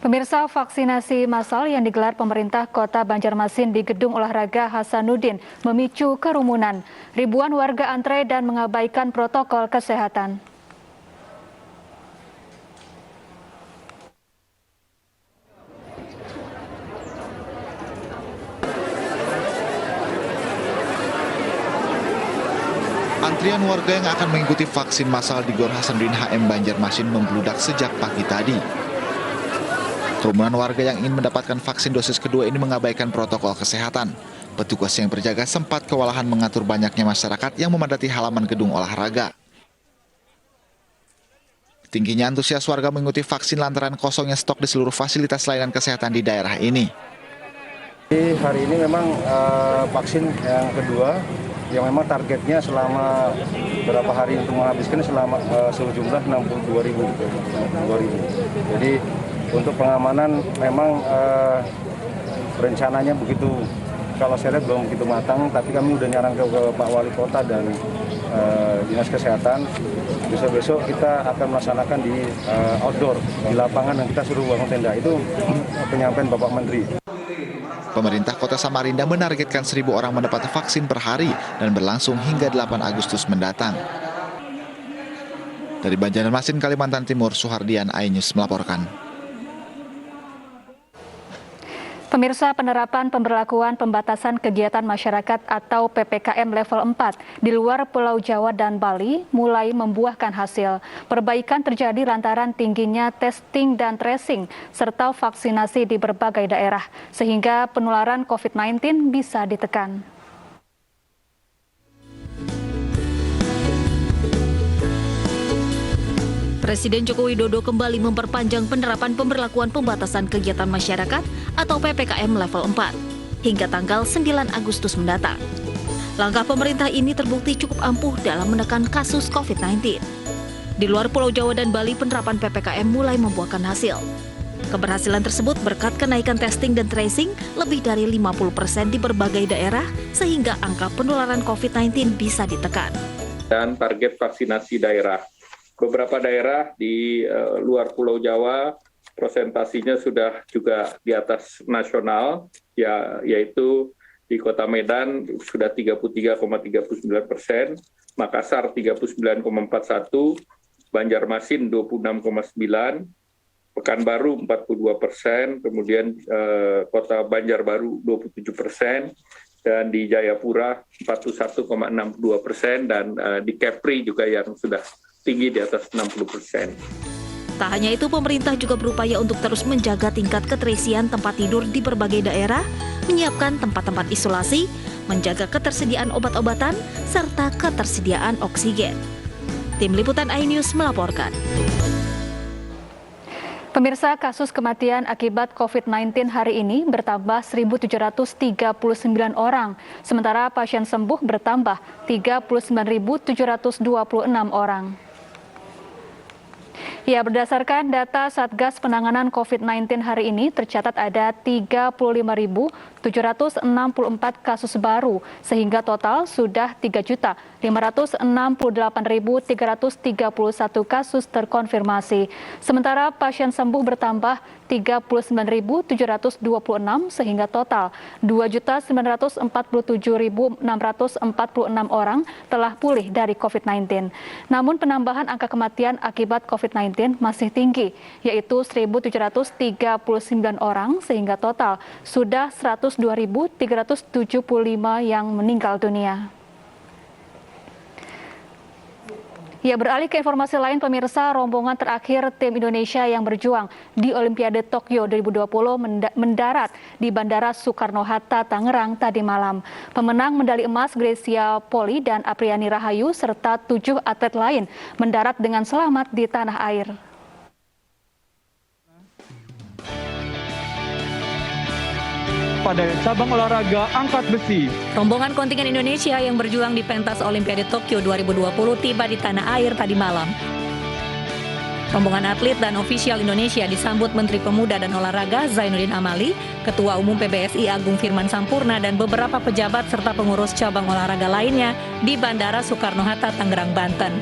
Pemirsa, vaksinasi massal yang digelar pemerintah Kota Banjarmasin di Gedung Olahraga Hasanuddin memicu kerumunan. Ribuan warga antre dan mengabaikan protokol kesehatan. Antrian warga yang akan mengikuti vaksin massal di Gor Hasanuddin HM Banjarmasin membludak sejak pagi tadi. Kerumunan warga yang ingin mendapatkan vaksin dosis kedua ini mengabaikan protokol kesehatan. Petugas yang berjaga sempat kewalahan mengatur banyaknya masyarakat yang memadati halaman gedung olahraga. Tingginya antusias warga mengikuti vaksin lantaran kosongnya stok di seluruh fasilitas layanan kesehatan di daerah ini. Hari ini memang vaksin yang kedua yang memang targetnya selama beberapa hari untuk menghabiskan selama sejumlah 62.000. Jadi untuk pengamanan memang rencananya begitu, kalau saya lihat belum begitu matang, tapi kami udah nyarang ke Pak Wali Kota dan Dinas Kesehatan. Besok kita akan melaksanakan di outdoor, di lapangan, dan kita suruh bangun tenda. Itu penyampaian Bapak Menteri. Pemerintah Kota Samarinda menargetkan 1.000 orang mendapat vaksin per hari dan berlangsung hingga 8 Agustus mendatang. Dari Banjarmasin, Kalimantan Timur, Suhardian, iNews melaporkan. Pemirsa, penerapan pemberlakuan pembatasan kegiatan masyarakat atau PPKM level 4 di luar Pulau Jawa dan Bali mulai membuahkan hasil. Perbaikan terjadi lantaran tingginya testing dan tracing serta vaksinasi di berbagai daerah, sehingga penularan COVID-19 bisa ditekan. Presiden Joko Widodo kembali memperpanjang penerapan pemberlakuan pembatasan kegiatan masyarakat atau PPKM level 4 hingga tanggal 9 Agustus mendatang. Langkah pemerintah ini terbukti cukup ampuh dalam menekan kasus COVID-19. Di luar Pulau Jawa dan Bali, penerapan PPKM mulai membuahkan hasil. Keberhasilan tersebut berkat kenaikan testing dan tracing lebih dari 50% di berbagai daerah sehingga angka penularan COVID-19 bisa ditekan. Dan target vaksinasi daerah. Beberapa daerah di luar Pulau Jawa presentasinya sudah juga di atas nasional, yaitu di Kota Medan sudah 33,39%, Makassar 39,41%, Banjarmasin 26,9%, Pekanbaru 42%, kemudian Kota Banjarbaru 27%, dan di Jayapura 41,62%, dan di Kepri juga yang sudah tinggi di atas 60%. Tak hanya itu, pemerintah juga berupaya untuk terus menjaga tingkat keterisian tempat tidur di berbagai daerah, menyiapkan tempat-tempat isolasi, menjaga ketersediaan obat-obatan, serta ketersediaan oksigen. Tim Liputan iNews melaporkan. Pemirsa, kasus kematian akibat COVID-19 hari ini bertambah 1.739 orang, sementara pasien sembuh bertambah 39.726 orang. Ya, berdasarkan data Satgas Penanganan COVID-19 hari ini, tercatat ada 35.764 kasus baru, sehingga total sudah 3.568.331 kasus terkonfirmasi. Sementara pasien sembuh bertambah 39.726 sehingga total 2.947.646 orang telah pulih dari COVID-19. Namun penambahan angka kematian akibat COVID-19 masih tinggi, yaitu 1.739 orang sehingga total sudah 102.375 yang meninggal dunia. Ya, beralih ke informasi lain, pemirsa, rombongan terakhir tim Indonesia yang berjuang di Olimpiade Tokyo 2020 mendarat di Bandara Soekarno-Hatta, Tangerang tadi malam. Pemenang medali emas Grecia Poli dan Apriani Rahayu serta 7 atlet lain mendarat dengan selamat di tanah air. Pada cabang olahraga angkat besi, Rombongan kontingen Indonesia yang berjuang di pentas Olimpiade Tokyo 2020 tiba di tanah air tadi malam. Rombongan atlet dan ofisial Indonesia disambut Menteri Pemuda dan Olahraga Zainuddin Amali, Ketua Umum PBSI Agung Firman Sampurna, dan beberapa pejabat serta pengurus cabang olahraga lainnya di Bandara Soekarno-Hatta, Tangerang, Banten.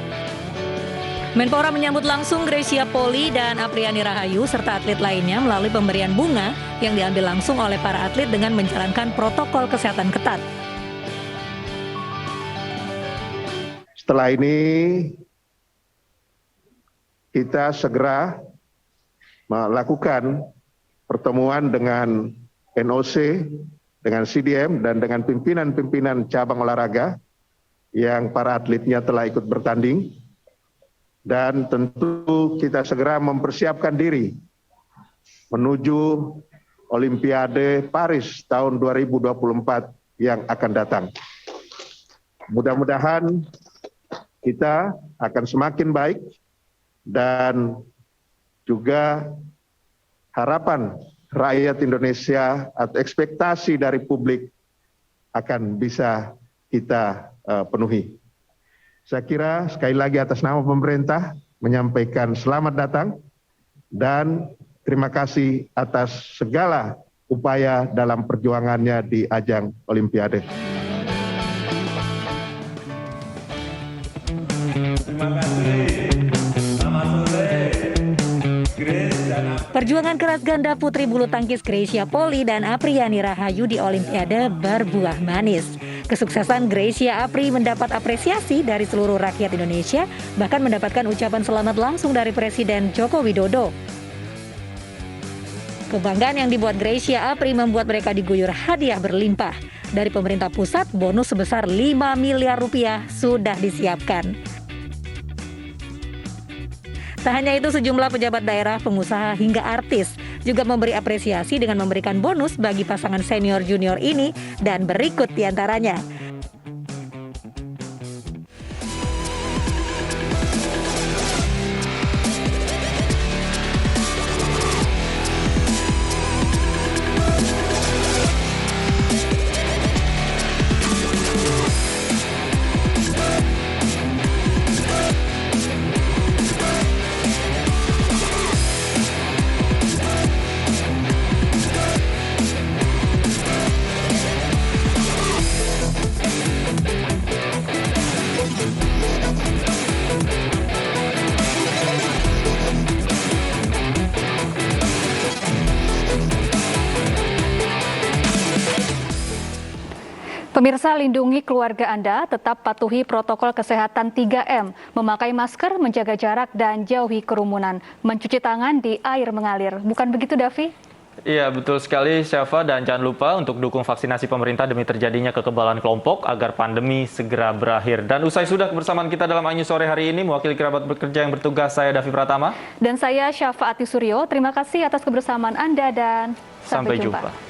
Menpora menyambut langsung Gracia Poli dan Apriani Rahayu serta atlet lainnya melalui pemberian bunga yang diambil langsung oleh para atlet dengan menjalankan protokol kesehatan ketat. Setelah ini kita segera melakukan pertemuan dengan NOC, dengan CDM, dan dengan pimpinan-pimpinan cabang olahraga yang para atletnya telah ikut bertanding. Dan tentu kita segera mempersiapkan diri menuju Olimpiade Paris tahun 2024 yang akan datang. Mudah-mudahan kita akan semakin baik dan juga harapan rakyat Indonesia atau ekspektasi dari publik akan bisa kita penuhi. Saya kira sekali lagi atas nama pemerintah menyampaikan selamat datang dan terima kasih atas segala upaya dalam perjuangannya di ajang Olimpiade. Terima kasih. Selamat sore. Perjuangan keras ganda putri bulu tangkis Gracia Poli dan Apriani Rahayu di Olimpiade berbuah manis. Kesuksesan Gracia Apri mendapat apresiasi dari seluruh rakyat Indonesia, bahkan mendapatkan ucapan selamat langsung dari Presiden Joko Widodo. Kebanggaan yang dibuat Gracia Apri membuat mereka diguyur hadiah berlimpah. Dari pemerintah pusat, bonus sebesar 5 miliar rupiah sudah disiapkan. Tak hanya itu, sejumlah pejabat daerah, pengusaha, hingga artis juga memberi apresiasi dengan memberikan bonus bagi pasangan senior-junior ini, dan berikut diantaranya. Pemirsa, lindungi keluarga Anda, tetap patuhi protokol kesehatan 3M, memakai masker, menjaga jarak, dan jauhi kerumunan, mencuci tangan di air mengalir. Bukan begitu, Davi? Iya, betul sekali, Syafa. Dan jangan lupa untuk dukung vaksinasi pemerintah demi terjadinya kekebalan kelompok agar pandemi segera berakhir. Dan usai sudah kebersamaan kita dalam Anyu Sore hari ini, mewakili kerabat bekerja yang bertugas, saya Davi Pratama. Dan saya Syafa Ati Suryo. Terima kasih atas kebersamaan Anda dan sampai jumpa.